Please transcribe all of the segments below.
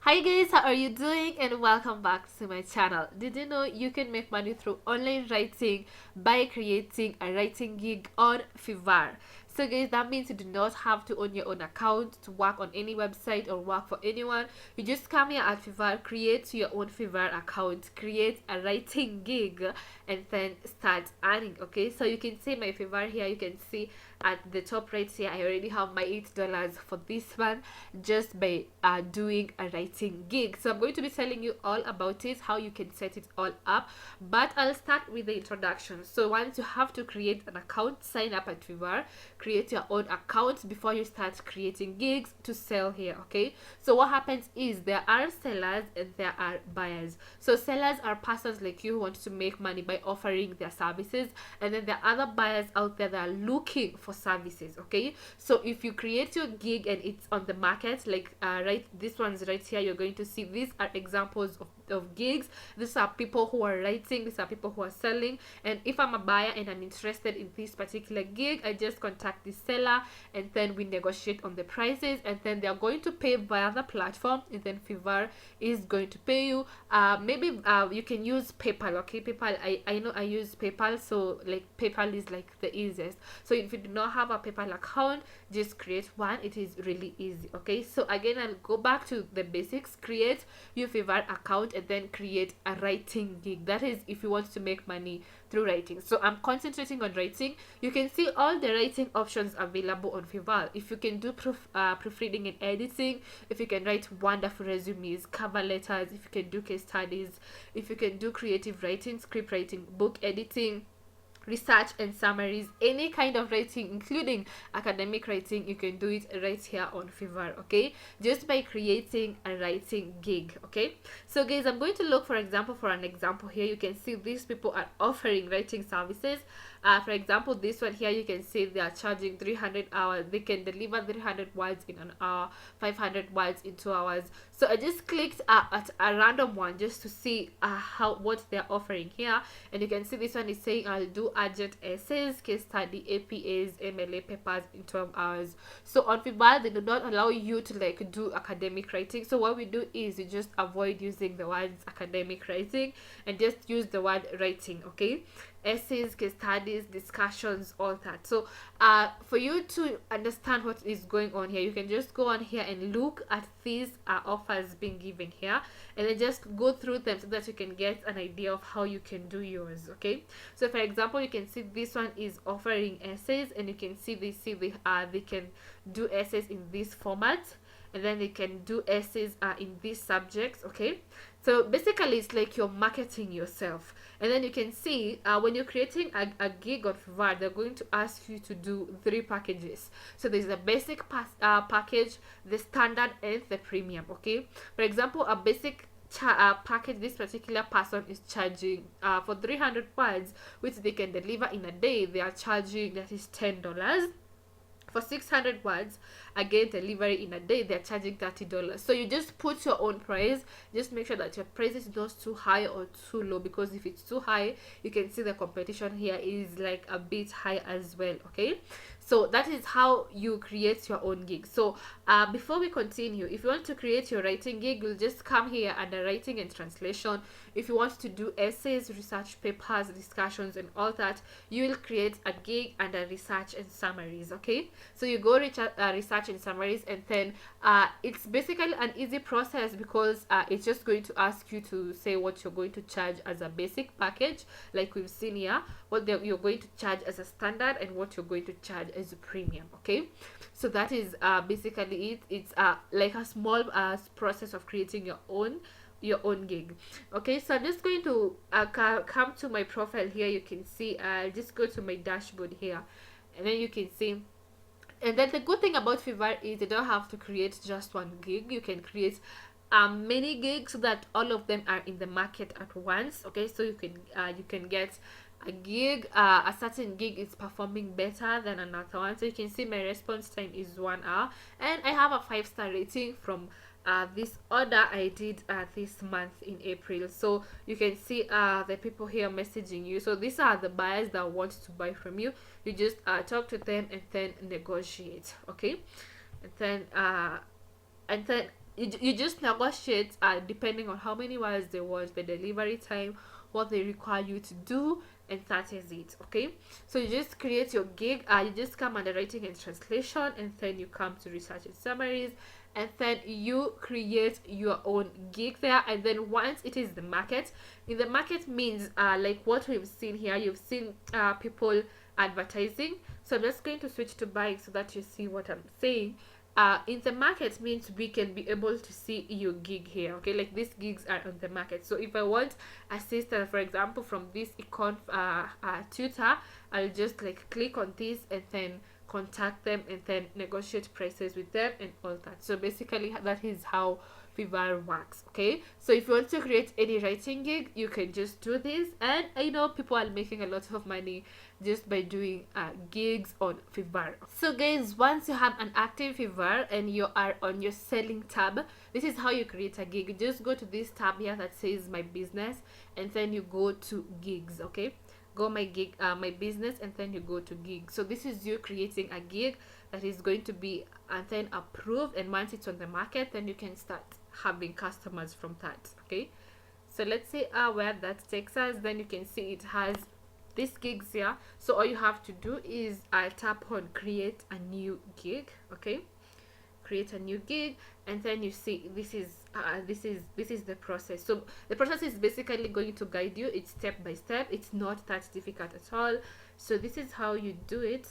Hi guys, how are you doing? And welcome back to my channel. Did you know you can make money through online writing by creating a writing gig on Fiverr? So guys, that means you do not have to own your own account to work on any website or work for anyone. You just come here at Fiverr, create your own Fiverr account, create a writing gig, and then start earning. Okay, so you can see my Fiverr here. You can see at the top right here, I already have my $8 for this one just by doing a writing gig. So I'm going to be telling you all about it, how you can set it all up, but I'll start with the introduction. So once you have to create an account, sign up at Fiverr, create your own account before you start creating gigs to sell here. Okay, so what happens is there are sellers and there are buyers. So sellers are persons like you who want to make money by offering their services, and then there are other buyers out there that are looking for services. Okay, so if you create your gig and it's on the market, like right, this one's right here, you're going to see these are examples of gigs. These are people who are writing, these are people who are selling, and if I'm a buyer and I'm interested in this particular gig, I just contact the seller and then we negotiate on the prices, and then they're going to pay via the platform, and then Fiverr is going to pay you. Maybe you can use PayPal. Okay, PayPal, I know I use PayPal, so like PayPal is like the easiest. So if you do not have a PayPal account, just create one. It is really easy. Okay, so again, I'll go back to the basics. Create your Fiverr account and then create a writing gig. That is if you want to make money through writing. So I'm concentrating on writing. You can see all the writing options available on Fiverr. If you can do proofreading and editing, if you can write wonderful resumes, cover letters, if you can do case studies, if you can do creative writing, script writing, book editing, research and summaries, any kind of writing including academic writing, you can do it right here on Fiverr. Okay, just by creating a writing gig. Okay, so guys, I'm going to look for an example here. You can see these people are offering writing services. For example, this one here, you can see they are charging 300 hours. They can deliver 300 words in an hour, 500 words in 2 hours. So I just clicked at a random one just to see what they're offering here, and you can see this one is saying I'll do urgent essays, case study, APAs, MLA papers in 12 hours. So on Fiverr, they do not allow you to like do academic writing. So what we do is you just avoid using the words academic writing and just use the word writing. Okay, essays, case studies, discussions, all that. So for you to understand what is going on here, you can just go on here and look at these offers being given here, and then just go through them so that you can get an idea of how you can do yours. Okay, so for example, you can see this one is offering essays, and you can see they can do essays in this format, and then they can do essays in these subjects. Okay, so basically it's like you're marketing yourself. And then you can see when you're creating a gig on Fiverr, they're going to ask you to do 3 packages. So there's a basic package, the standard, and the premium. Okay, for example, a basic package, this particular person is charging for 300 words, which they can deliver in a day. They are charging, that is $10. For 600 words, again delivery in a day, they're charging $30. So you just put your own price. Just make sure that your price is not too high or too low, because if it's too high, you can see the competition here is like a bit high as well. Okay, so that is how you create your own gig. So before we continue, if you want to create your writing gig, you'll just come here under writing and translation. If you want to do essays, research papers, discussions, and all that, you will create a gig under research and summaries. Okay, so you go research and summaries, and then it's basically an easy process, because it's just going to ask you to say what you're going to charge as a basic package, like we've seen here, what you're going to charge as a standard, and what you're going to charge as a premium. Okay, so that is basically it. It's like a small process of creating your own gig. Okay, so I'm just going to come to my profile here. You can see I'll just go to my dashboard here, and then you can see. And then the good thing about Fiverr is you don't have to create just one gig. You can create many gigs so that all of them are in the market at once. Okay, so you can get a gig, a certain gig is performing better than another one. So you can see my response time is 1 hour, and I have a 5-star rating from this order I did this month in April. So you can see the people here messaging you. So these are the buyers that want to buy from you. You just talk to them and then negotiate. Okay, and then you just negotiate depending on how many hours they want, the delivery time, what they require you to do, and that is it. Okay, so you just create your gig. You just come under writing and translation, and then you come to research and summaries, and then you create your own gig there. And then once it is the market, in the market means like what we've seen here, you've seen people advertising. So I'm just going to switch to buying so that you see what I'm saying. In the market means we can be able to see your gig here. Okay, like these gigs are on the market. So if I want assistance, for example, from this econ tutor, I'll just like click on this and then contact them and then negotiate prices with them and all that. So basically that is how Fiverr works. Okay, so if you want to create any writing gig, you can just do this. And I know people are making a lot of money just by doing gigs on Fiverr. So guys, once you have an active Fiverr and you are on your selling tab, this is how you create a gig. You just go to this tab here that says my business, and then you go to gigs. Okay, go my gig, my business, and then you go to gig. So this is you creating a gig that is going to be and then approved, and once it's on the market, then you can start having customers from that. Okay, so let's say where that takes us. Then you can see it has these gigs here. So all you have to do is tap on create a new gig. Okay, create a new gig, and then you see this is the process. So the process is basically going to guide you. It's step by step. It's not that difficult at all. So this is how you do it.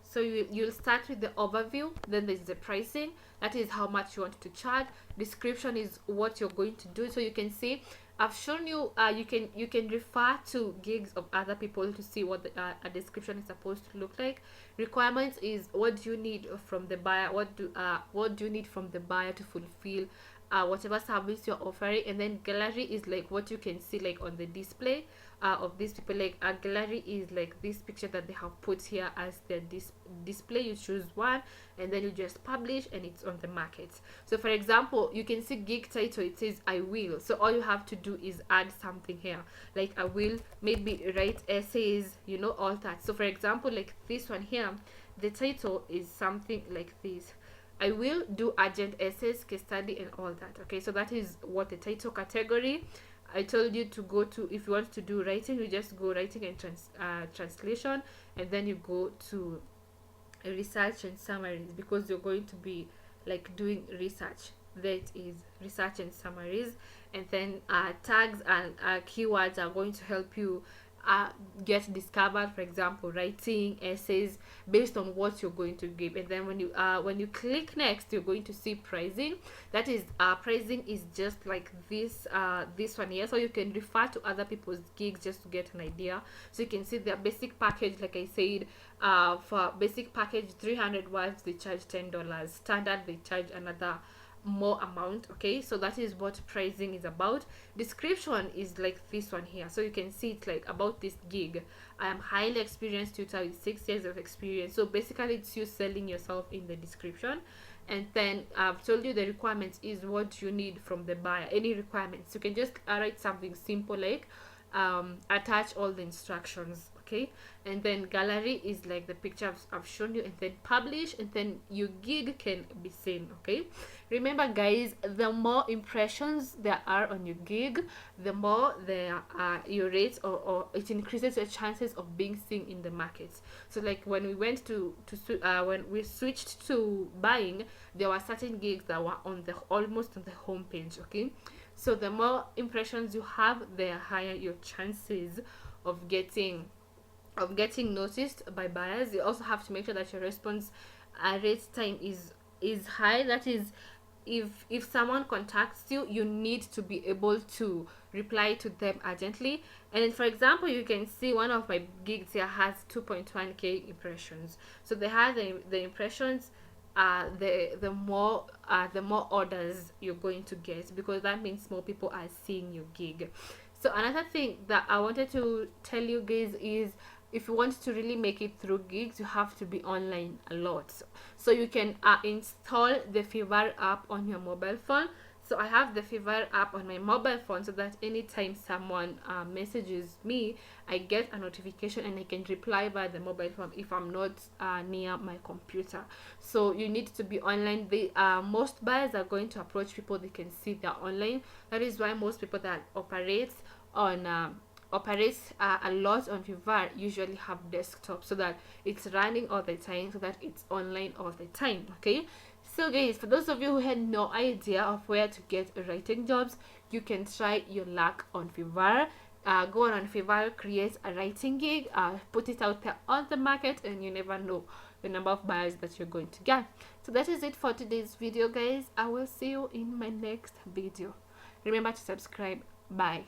So you'll start with the overview, then there's the pricing, that is how much you want to charge. Description is what you're going to do. So you can see I've shown you you can refer to gigs of other people to see what a description is supposed to look like. Requirements is what do you need from the buyer, what do you need from the buyer to fulfill whatever service you're offering. And then gallery is like what you can see like on the display of these people. Like a gallery is like this picture that they have put here as their display. You choose one and then you just publish, and it's on the market. So for example, you can see gig title, it says I will. So all you have to do is add something here, like I will maybe write essays, you know, all that. So for example, like this one here, the title is something like this: I will do urgent essays, case study, and all that. Okay, so that is what the title category. I told you to go to, if you want to do writing, you just go writing and translation, and then you go to research and summaries, because you're going to be like doing research. That is research and summaries. And then tags and keywords are going to help you get discovered. For example, writing essays based on what you're going to give. And then when you click next, you're going to see pricing. That is pricing is just like this one here. So you can refer to other people's gigs just to get an idea. So you can see their basic package, like I said, for basic package 300 words they charge $10, standard they charge another more amount. Okay, so that is what pricing is about. Description is like this one here. So you can see it's like about this gig: I am highly experienced tutor with 6 years of experience. So basically it's you selling yourself in the description. And then I've told you the requirements is what you need from the buyer. Any requirements, you can just write something simple like attach all the instructions. Okay, and then gallery is like the picture I've shown you, and then publish, and then your gig can be seen. Okay, remember guys, the more impressions there are on your gig, the more there are your rates, or it increases your chances of being seen in the market. So like when we went when we switched to buying, there were certain gigs that were on the almost on the home page. Okay, so the more impressions you have, the higher your chances of getting noticed by buyers. You also have to make sure that your response rate time is high. That is, if someone contacts you, you need to be able to reply to them urgently. And then for example, you can see one of my gigs here has 2.1k impressions. So they have the impressions, the more orders you're going to get, because that means more people are seeing your gig. So another thing that I wanted to tell you guys is, if you want to really make it through gigs, you have to be online a lot. So you can install the Fiverr app on your mobile phone. So I have the Fiverr app on my mobile phone, so that anytime someone messages me, I get a notification and I can reply by the mobile phone if I'm not near my computer. So you need to be online. Most buyers are going to approach people they can see they're online. That is why most people that operates a lot on Fiverr usually have desktop, so that it's running all the time, so that it's online all the time. Okay, so guys, for those of you who had no idea of where to get writing jobs, you can try your luck on Fiverr. Go on Fiverr, create a writing gig, put it out there on the market, and you never know the number of buyers that you're going to get. So that is it for today's video, guys. I will see you in my next video. Remember to subscribe. Bye.